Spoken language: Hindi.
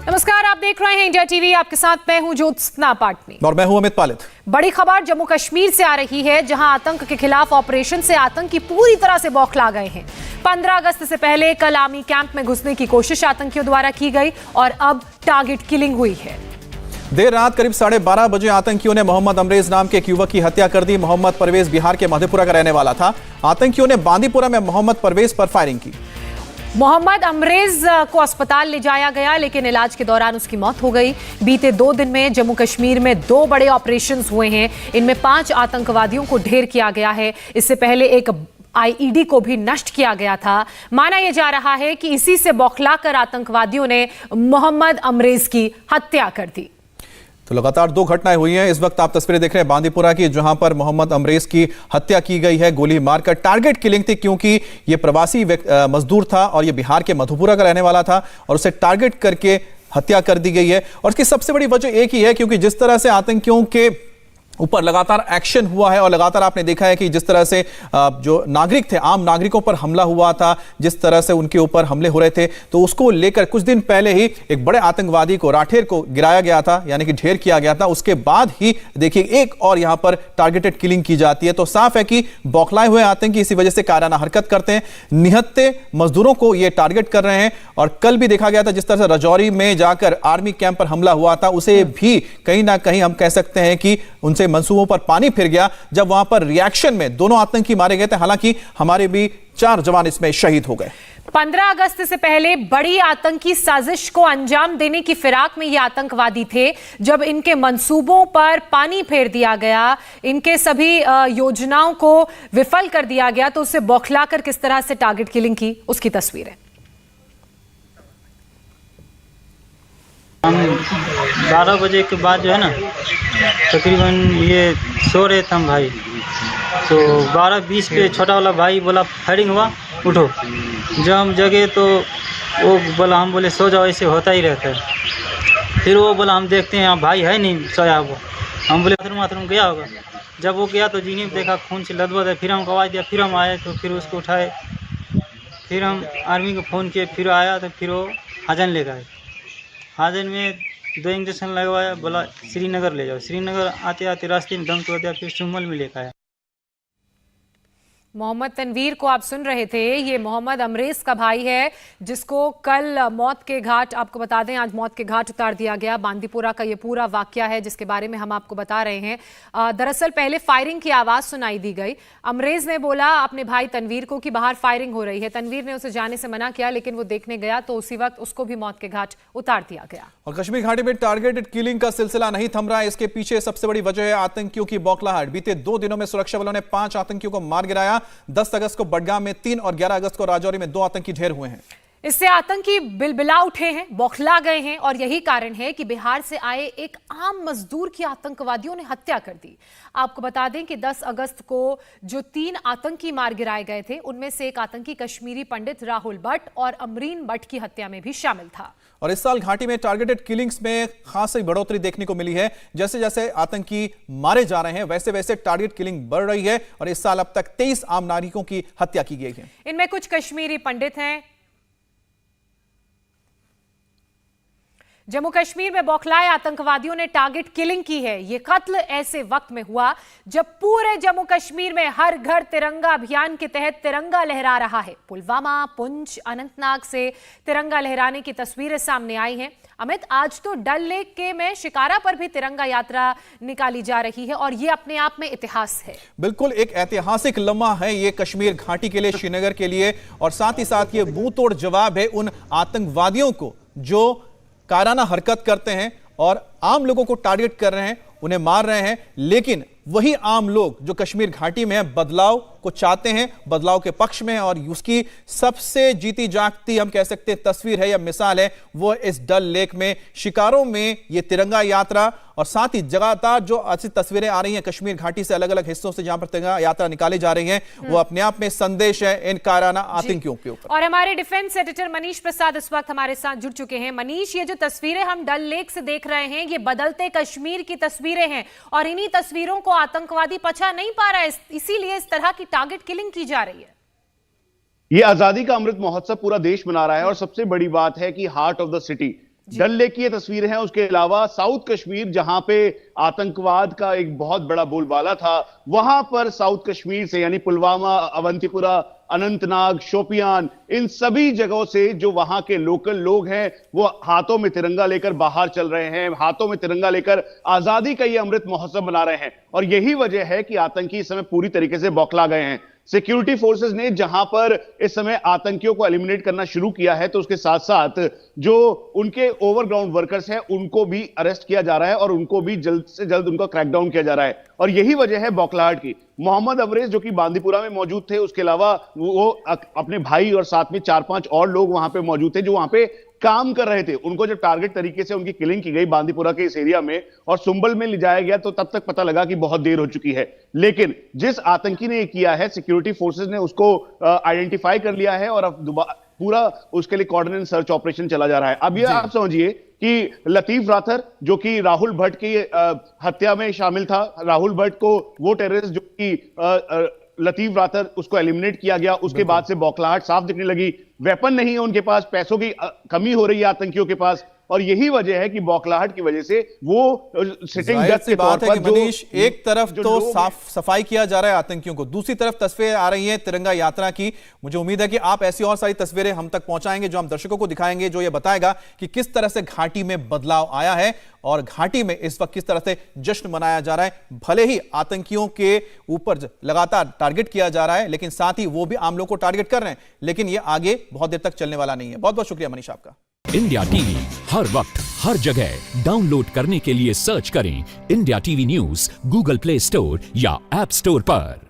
नमस्कार, आप देख रहे हैं इंडिया टीवी। आपके साथ मैं हूं ज्योत्सना पाटनी और मैं हूं अमित पालित। बड़ी खबर जम्मू कश्मीर से आ रही है, जहां आतंक के खिलाफ ऑपरेशन से आतंकी पूरी तरह से बौखला गए हैं। 15 अगस्त से पहले कल आर्मी कैंप में घुसने की कोशिश आतंकियों द्वारा की गई और अब टारगेट किलिंग हुई है। देर रात करीब 12:30 बजे आतंकियों ने मोहम्मद अमरेज नाम के एक युवक की हत्या कर दी। मोहम्मद परवेज बिहार के मधेपुरा का रहने वाला था। आतंकियों ने बांदीपुरा में मोहम्मद परवेज पर फायरिंग की। मोहम्मद अमरेज को अस्पताल ले जाया गया, लेकिन इलाज के दौरान उसकी मौत हो गई। बीते 2 दिन में जम्मू कश्मीर में 2 बड़े ऑपरेशंस हुए हैं। इनमें 5 आतंकवादियों को ढेर किया गया है। इससे पहले एक आईईडी को भी नष्ट किया गया था। माना यह जा रहा है कि इसी से बौखलाकर आतंकवादियों ने मोहम्मद अमरेज की हत्या कर दी। तो लगातार 2 घटनाएं हुई हैं। इस वक्त आप तस्वीरें देख रहे हैं बांदीपुरा की, जहां पर मोहम्मद अमरेज की हत्या की गई है गोली मारकर। टारगेट किलिंग थी, क्योंकि ये प्रवासी मजदूर था और ये बिहार के मधेपुरा का रहने वाला था और उसे टारगेट करके हत्या कर दी गई है। और इसकी सबसे बड़ी वजह एक ही है, क्योंकि जिस तरह से आतंकियों के ऊपर लगातार एक्शन हुआ है और लगातार आपने देखा है कि जिस तरह से जो नागरिक थे, आम नागरिकों पर हमला हुआ था, जिस तरह से उनके ऊपर हमले हो रहे थे, तो उसको लेकर कुछ दिन पहले ही एक बड़े आतंकवादी को, राठेर को गिराया गया था, यानी कि ढेर किया गया था। उसके बाद ही देखिए एक और यहां पर टारगेटेड किलिंग की जाती है। तो साफ है कि बौखलाए हुए आतंकी इसी वजह से कायराना हरकत करते हैं। निहत्थे मजदूरों को ये टारगेट कर रहे हैं। और कल भी देखा गया था जिस तरह से राजौरी में जाकर आर्मी कैंप पर हमला हुआ था, उसे भी कहीं ना कहीं हम कह सकते हैं कि उनसे मंसूबों पर पानी फिर गया, जब वहां पर रिएक्शन में दोनों आतंकी मारे गए थे। हालांकि हमारे भी 4 जवान इसमें शहीद हो गए। 15 अगस्त से पहले बड़ी आतंकी साजिश को अंजाम देने की फिराक में ये आतंकवादी थे। जब इनके मंसूबों पर पानी फेर दिया गया, इनके सभी योजनाओं को विफल कर दिया गया, तो उसे बौखलाकर किस तरह से टारगेट किलिंग की, उसकी तस्वीरें। हम 12 बजे के बाद जो है ना, तकरीबन ये सो रहे थे हम भाई। तो 12:20 पे छोटा वाला भाई बोला फायरिंग हुआ, उठो। जब हम जगे तो वो बोला, हम बोले सो जाओ, ऐसे होता ही रहता है। फिर वो बोला हम देखते हैं, यहाँ भाई है नहीं सोया वो। हम बोले बाथरूम गया होगा। जब वो गया तो जीने में देखा खून से लदबद है। फिर हमको आवाज़ दिया, फिर हम आए तो फिर उसको उठाए। फिर हम आर्मी को फ़ोन किए, फिर आया तो फिर वो हाजन ले गए। हाजन में 2 इंजेक्शन लगवाया, बोला श्रीनगर ले जाओ। श्रीनगर आते आते रास्ते में दम तोड़ दिया, फिर सुमल में लेकर आया। मोहम्मद तनवीर को आप सुन रहे थे। ये मोहम्मद अमरेज का भाई है, जिसको कल मौत के घाट, आपको बता दें आज मौत के घाट उतार दिया गया। बांदीपुरा का ये पूरा वाकया है जिसके बारे में हम आपको बता रहे हैं। दरअसल पहले फायरिंग की आवाज़ सुनाई दी गई। अमरेज ने बोला अपने भाई तनवीर को कि बाहर फायरिंग हो रही है। तनवीर ने उसे जाने से मना किया, लेकिन वो देखने गया तो उसी वक्त उसको भी मौत के घाट उतार दिया गया। और कश्मीर घाटी में टारगेटेड किलिंग का सिलसिला नहीं थम रहा है। इसके पीछे सबसे बड़ी वजह है आतंकियों की बौखलाहट। बीते 2 दिनों में सुरक्षा बलों ने 5 आतंकियों को मार गिराया। 10 अगस्त को बडगाम में 3 और 11 अगस्त को राजौरी में 2 आतंकी ढेर हुए हैं। इससे आतंकी बिलबिला उठे हैं, बौखला गए हैं, और यही कारण है कि बिहार से आए एक आम मजदूर की आतंकवादियों ने हत्या कर दी। आपको बता दें कि 10 अगस्त को जो 3 आतंकी मार गिराए गए थे, उनमें से एक आतंकी कश्मीरी पंडित राहुल भट्ट और अमरीन भट्ट की हत्या में भी शामिल था। और इस साल घाटी में टारगेटेड किलिंग्स में खासी बढ़ोतरी देखने को मिली है। जैसे जैसे आतंकी मारे जा रहे हैं, वैसे वैसे टारगेट किलिंग बढ़ रही है। और इस साल अब तक 23 आम नागरिकों की हत्या की गई है। इनमें कुछ कश्मीरी पंडित हैं। जम्मू कश्मीर में बौखलाए आतंकवादियों ने टारगेट किलिंग की है। यह कत्ल ऐसे वक्त में हुआ जब पूरे जम्मू कश्मीर में हर घर तिरंगा अभियान के तहत तिरंगा लहरा रहा है। पुलवामा, पुंछ, अनंतनाग से तिरंगा लहराने की तस्वीरें सामने आई हैं। अमित, आज तो डल लेक के में शिकारा पर भी तिरंगा यात्रा निकाली जा रही है और यह अपने आप में इतिहास है। बिल्कुल एक ऐतिहासिक लम्हा है ये कश्मीर घाटी के लिए, श्रीनगर के लिए। और साथ ही साथ ये मुंह तोड़ जवाब है उन आतंकवादियों को जो कायराना हरकत करते हैं और आम लोगों को टारगेट कर रहे हैं, उन्हें मार रहे हैं। लेकिन वही आम लोग जो कश्मीर घाटी में बदलाव को चाहते हैं, बदलाव के पक्ष में, और उसकी सबसे जीती जागती हम कह सकते हैं तस्वीर है या मिसाल है वो इस डल लेक में शिकारों में ये तिरंगा यात्रा। और साथ ही लगातार जो ऐसी तस्वीरें आ रही हैं कश्मीर घाटी से, अलग अलग हिस्सों से जहां पर तिरंगा यात्रा निकाली जा रही है, वो अपने आप में संदेश है इन कायराना आतंकियों के ऊपर। और हमारे डिफेंस एडिटर मनीष प्रसाद इस वक्त हमारे साथ जुड़ चुके हैं। मनीष, ये जो तस्वीरें हम डल लेक से देख रहे हैं, ये बदलते कश्मीर की तस्वीरें हैं और इन्हीं तस्वीरों को आतंकवादी पचा नहीं पा रहा है, इसीलिए इस तरह की टारगेट किलिंग की जा रही है। ये आजादी का अमृत महोत्सव पूरा देश मना रहा है और सबसे बड़ी बात है कि heart of the city Dal lake की ये तस्वीर है। उसके अलावा साउथ कश्मीर, जहां पे आतंकवाद का एक बहुत बड़ा बोलबाला था, वहां पर साउथ कश्मीर से यानी पुलवामा, अवंतीपुरा, अनंतनाग, शोपियान, इन सभी जगहों से जो वहां के लोकल लोग हैं वो हाथों में तिरंगा लेकर बाहर चल रहे हैं, हाथों में तिरंगा लेकर आजादी का ये अमृत महोत्सव मना रहे हैं। और यही वजह है कि आतंकी इस समय पूरी तरीके से बौखला गए हैं। सिक्योरिटी फोर्सेस ने जहां पर इस समय आतंकियों को एलिमिनेट करना शुरू किया है, तो उसके साथ साथ जो उनके ओवरग्राउंड वर्कर्स हैं उनको भी अरेस्ट किया जा रहा है और उनको भी जल्द से जल्द उनका क्रैकडाउन किया जा रहा है। और यही वजह है बौखलाहट की। मोहम्मद अमरेज जो कि बांदीपुरा में मौजूद थे, उसके अलावा वो अपने भाई और साथ में 4-5 और लोग वहां पे मौजूद थे जो वहां पे काम कर रहे थे। उनको जब टारगेट तरीके से उनकी किलिंग की गई बांदीपुरा के इस एरिया में और सुंबल में ले जाया गया, तो तब तक पता लगा कि बहुत देर हो चुकी है। लेकिन जिस आतंकी ने ये किया है, सिक्योरिटी फोर्सेस ने उसको आइडेंटिफाई कर लिया है और अब पूरा उसके लिए कोऑर्डिनेट सर्च ऑपरेशन चला जा रहा है। अब ये आप समझिए कि लतीफ राथर जो कि राहुल भट्ट की हत्या में शामिल था, राहुल भट्ट को वो टेररिस्ट जो कि लतीफ राथर, उसको एलिमिनेट किया गया। उसके बाद से बौखलाहट साफ दिखने लगी। वेपन नहीं है उनके पास, पैसों की कमी हो रही है आतंकियों के पास, और यही वजह है कि बौखलाहट की वजह से वो सिटिंग डक के तौर पर मनीष, एक तरफ तो साफ सफाई किया जा रहा है आतंकियों को, दूसरी तरफ तस्वीरें आ रही हैं तिरंगा यात्रा की। मुझे उम्मीद है कि आप ऐसी और सारी तस्वीरें हम तक पहुंचाएंगे जो हम दर्शकों को दिखाएंगे, जो ये बताएगा कि किस तरह से घाटी में बदलाव आया है और घाटी में इस वक्त किस तरह से जश्न मनाया जा रहा है। भले ही आतंकियों के ऊपर लगातार टारगेट किया जा रहा है, लेकिन साथ ही वो भी आम लोग को टारगेट कर रहे हैं, लेकिन ये आगे बहुत देर तक चलने वाला नहीं है। बहुत बहुत शुक्रिया मनीष आपका। इंडिया टीवी हर वक्त हर जगह डाउनलोड करने के लिए सर्च करें India TV news Google play store या ऐप स्टोर पर।